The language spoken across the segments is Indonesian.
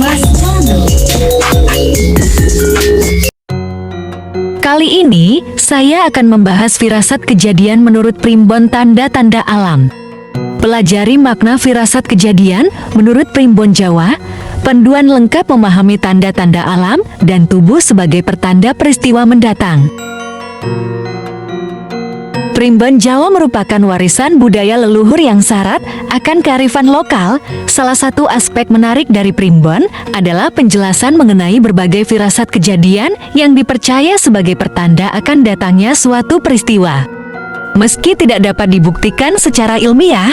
Mas Manu. Kali ini, saya akan membahas firasat kejadian menurut primbon tanda-tanda alam. Pelajari makna firasat kejadian menurut primbon Jawa, panduan lengkap memahami tanda-tanda alam dan tubuh sebagai pertanda peristiwa mendatang. Primbon Jawa merupakan warisan budaya leluhur yang syarat akan kearifan lokal. Salah satu aspek menarik dari primbon adalah penjelasan mengenai berbagai firasat kejadian yang dipercaya sebagai pertanda akan datangnya suatu peristiwa. Meski tidak dapat dibuktikan secara ilmiah,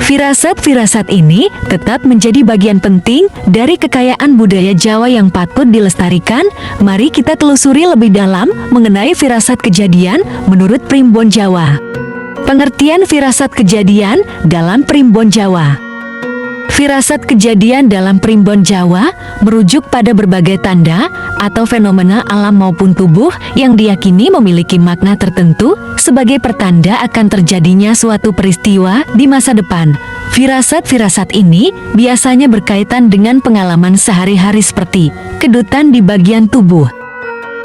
firasat-firasat ini tetap menjadi bagian penting dari kekayaan budaya Jawa yang patut dilestarikan. Mari kita telusuri lebih dalam mengenai firasat kejadian menurut primbon Jawa. Pengertian firasat kejadian dalam primbon Jawa. Firasat kejadian dalam primbon Jawa merujuk pada berbagai tanda atau fenomena alam maupun tubuh yang diyakini memiliki makna tertentu sebagai pertanda akan terjadinya suatu peristiwa di masa depan. Firasat-firasat ini biasanya berkaitan dengan pengalaman sehari-hari seperti kedutan di bagian tubuh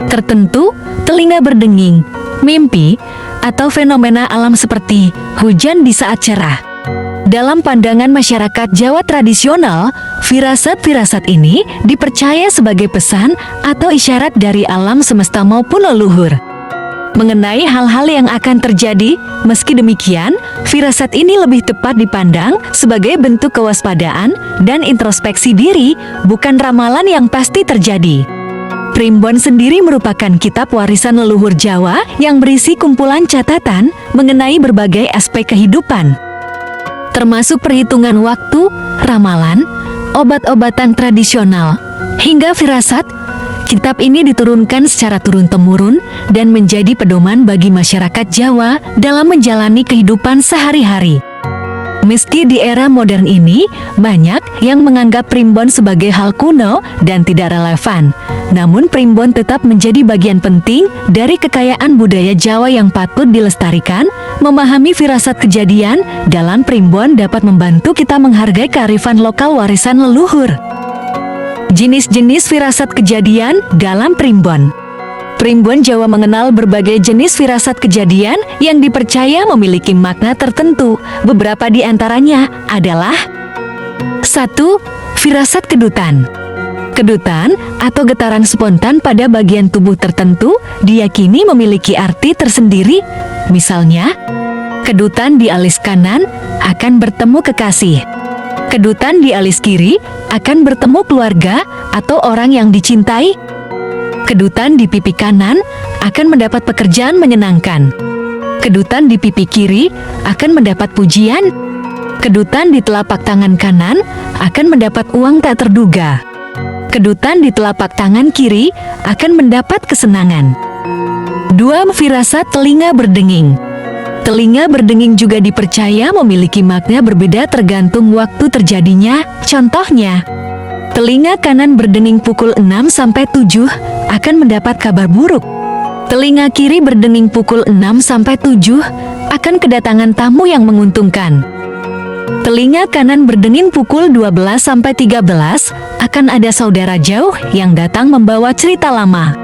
tertentu, telinga berdenging, mimpi, atau fenomena alam seperti hujan di saat cerah. Dalam pandangan masyarakat Jawa tradisional, firasat-firasat ini dipercaya sebagai pesan atau isyarat dari alam semesta maupun leluhur mengenai hal-hal yang akan terjadi. Meski demikian, firasat ini lebih tepat dipandang sebagai bentuk kewaspadaan dan introspeksi diri, bukan ramalan yang pasti terjadi. Primbon sendiri merupakan kitab warisan leluhur Jawa yang berisi kumpulan catatan mengenai berbagai aspek kehidupan, termasuk perhitungan waktu, ramalan, obat-obatan tradisional, hingga firasat. Kitab ini diturunkan secara turun-temurun dan menjadi pedoman bagi masyarakat Jawa dalam menjalani kehidupan sehari-hari. Meski di era modern ini, banyak yang menganggap primbon sebagai hal kuno dan tidak relevan, namun primbon tetap menjadi bagian penting dari kekayaan budaya Jawa yang patut dilestarikan. Memahami firasat kejadian dalam primbon dapat membantu kita menghargai kearifan lokal warisan leluhur. Jenis-jenis firasat kejadian dalam primbon. Primbon Jawa mengenal berbagai jenis firasat kejadian yang dipercaya memiliki makna tertentu. Beberapa di antaranya adalah 1. Firasat kedutan. Kedutan atau getaran spontan pada bagian tubuh tertentu diyakini memiliki arti tersendiri. Misalnya, kedutan di alis kanan akan bertemu kekasih. Kedutan di alis kiri akan bertemu keluarga atau orang yang dicintai. Kedutan di pipi kanan akan mendapat pekerjaan menyenangkan. Kedutan di pipi kiri akan mendapat pujian. Kedutan di telapak tangan kanan akan mendapat uang tak terduga. Kedutan di telapak tangan kiri akan mendapat kesenangan. 2. Firasat telinga berdenging. Telinga berdenging juga dipercaya memiliki makna berbeda tergantung waktu terjadinya. Contohnya, telinga kanan berdenging pukul 6-7 akan mendapat kabar buruk. Telinga kiri berdenging pukul 6-7 akan kedatangan tamu yang menguntungkan. Telinga kanan berdenging pukul 12-13 akan ada saudara jauh yang datang membawa cerita lama.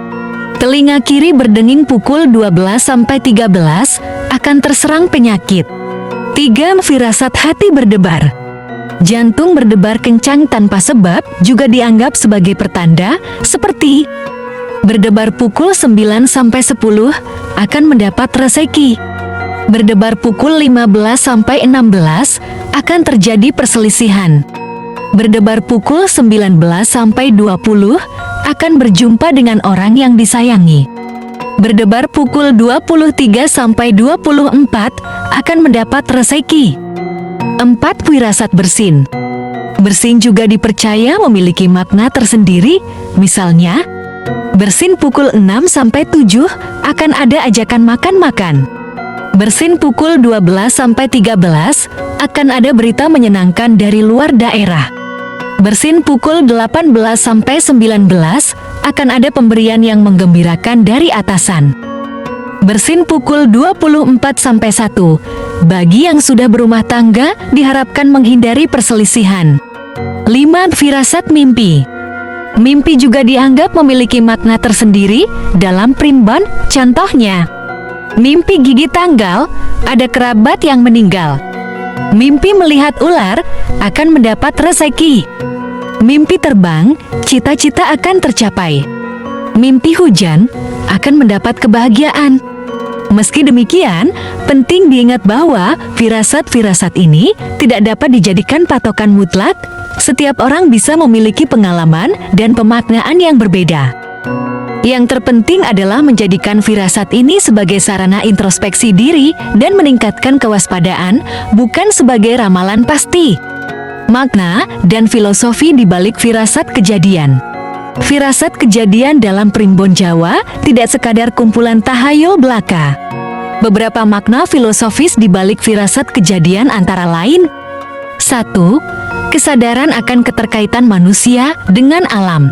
Telinga kiri berdenging pukul 12-13 akan terserang penyakit. 3. Firasat hati berdebar. Jantung berdebar kencang tanpa sebab juga dianggap sebagai pertanda, seperti berdebar pukul 9-10 akan mendapat rezeki. Berdebar pukul 15-16 akan terjadi perselisihan. Berdebar pukul 19-20 akan berjumpa dengan orang yang disayangi. Berdebar pukul 23-24 akan mendapat rezeki. 4. Firasat bersin. Bersin juga dipercaya memiliki makna tersendiri. Misalnya, bersin pukul 6-7 akan ada ajakan makan-makan. Bersin pukul 12-13 akan ada berita menyenangkan dari luar daerah. Bersin pukul 18-19 akan ada pemberian yang menggembirakan dari atasan. Bersin pukul 24-1, bagi yang sudah berumah tangga diharapkan menghindari perselisihan. 5. Firasat mimpi. Mimpi juga dianggap memiliki makna tersendiri dalam primbon. Contohnya, mimpi gigi tanggal, ada kerabat yang meninggal. Mimpi melihat ular akan mendapat rezeki. Mimpi terbang, cita-cita akan tercapai. Mimpi hujan akan mendapat kebahagiaan. Meski demikian, penting diingat bahwa firasat-firasat ini tidak dapat dijadikan patokan mutlak. Setiap orang bisa memiliki pengalaman dan pemaknaan yang berbeda. Yang terpenting adalah menjadikan firasat ini sebagai sarana introspeksi diri dan meningkatkan kewaspadaan, bukan sebagai ramalan pasti. Makna dan filosofi di balik firasat kejadian. Firasat kejadian dalam primbon Jawa tidak sekadar kumpulan tahayul belaka. Beberapa makna filosofis di balik firasat kejadian antara lain: 1. Kesadaran akan keterkaitan manusia dengan alam.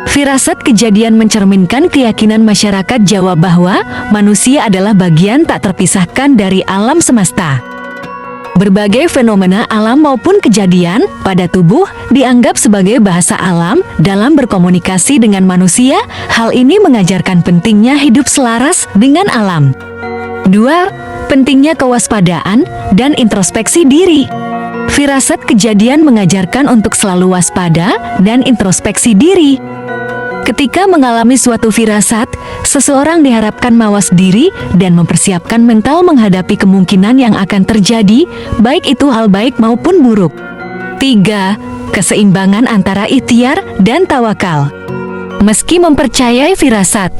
Firasat kejadian mencerminkan keyakinan masyarakat Jawa bahwa manusia adalah bagian tak terpisahkan dari alam semesta. Berbagai fenomena alam maupun kejadian pada tubuh dianggap sebagai bahasa alam dalam berkomunikasi dengan manusia. Hal ini mengajarkan pentingnya hidup selaras dengan alam. 2. Pentingnya kewaspadaan dan introspeksi diri. Firasat kejadian mengajarkan untuk selalu waspada dan introspeksi diri. Ketika mengalami suatu firasat, seseorang diharapkan mawas diri dan mempersiapkan mental menghadapi kemungkinan yang akan terjadi, baik itu hal baik maupun buruk. 3. Keseimbangan antara ikhtiar dan tawakal. Meski mempercayai firasat,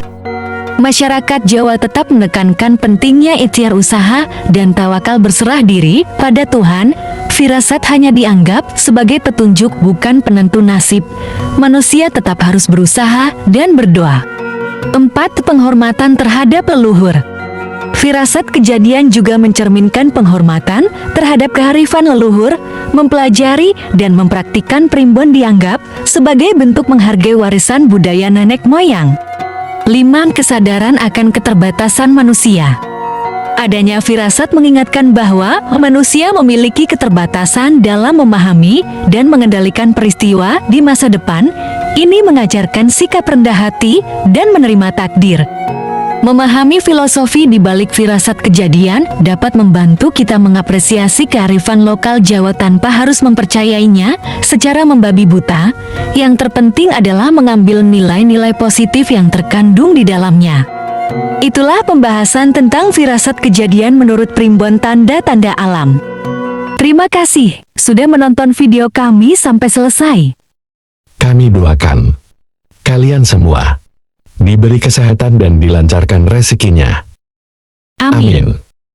masyarakat Jawa tetap menekankan pentingnya ikhtiar usaha dan tawakal berserah diri pada Tuhan. Firasat hanya dianggap sebagai petunjuk, bukan penentu nasib. Manusia tetap harus berusaha dan berdoa. 4. Penghormatan terhadap leluhur. Firasat kejadian juga mencerminkan penghormatan terhadap kearifan leluhur. Mempelajari dan mempraktikkan primbon dianggap sebagai bentuk menghargai warisan budaya nenek moyang. 5. Kesadaran akan keterbatasan manusia. Adanya firasat mengingatkan bahwa manusia memiliki keterbatasan dalam memahami dan mengendalikan peristiwa di masa depan. Ini mengajarkan sikap rendah hati dan menerima takdir. Memahami filosofi di balik firasat kejadian dapat membantu kita mengapresiasi kearifan lokal Jawa tanpa harus mempercayainya secara membabi buta. Yang terpenting adalah mengambil nilai-nilai positif yang terkandung di dalamnya. Itulah pembahasan tentang firasat kejadian menurut primbon tanda-tanda alam. Terima kasih sudah menonton video kami sampai selesai. Kami doakan kalian semua diberi kesehatan dan dilancarkan rezekinya. Amin. Amin.